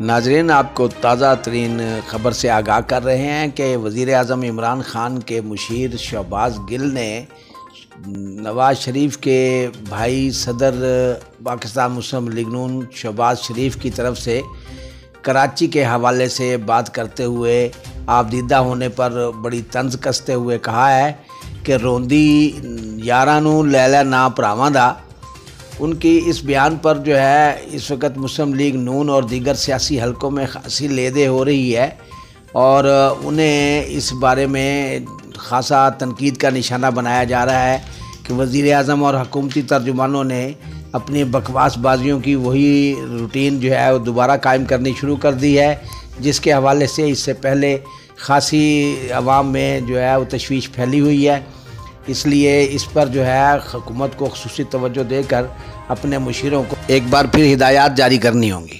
ناظرین، آپ کو تازہ ترین خبر سے آگاہ کر رہے ہیں کہ وزیر اعظم عمران خان کے مشیر شہباز گل نے نواز شریف کے بھائی صدر پاکستان مسلم لیگ نون شہباز شریف کی طرف سے کراچی کے حوالے سے بات کرتے ہوئے آپ دیدہ ہونے پر بڑی طنز کستے ہوئے کہا ہے کہ روندی یاراں نوں لیلا نا پراواں دا۔ ان کی اس بیان پر جو ہے اس وقت مسلم لیگ نون اور دیگر سیاسی حلقوں میں خاصی لیدے ہو رہی ہے اور انہیں اس بارے میں خاصا تنقید کا نشانہ بنایا جا رہا ہے کہ وزیر اعظم اور حکومتی ترجمانوں نے اپنی بکواس بازیوں کی وہی روٹین جو ہے وہ دوبارہ قائم کرنی شروع کر دی ہے، جس کے حوالے سے اس سے پہلے خاصی عوام میں جو ہے وہ تشویش پھیلی ہوئی ہے۔ اس لیے اس پر جو ہے حکومت کو خصوصی توجہ دے کر اپنے مشیروں کو ایک بار پھر ہدایات جاری کرنی ہوں گی۔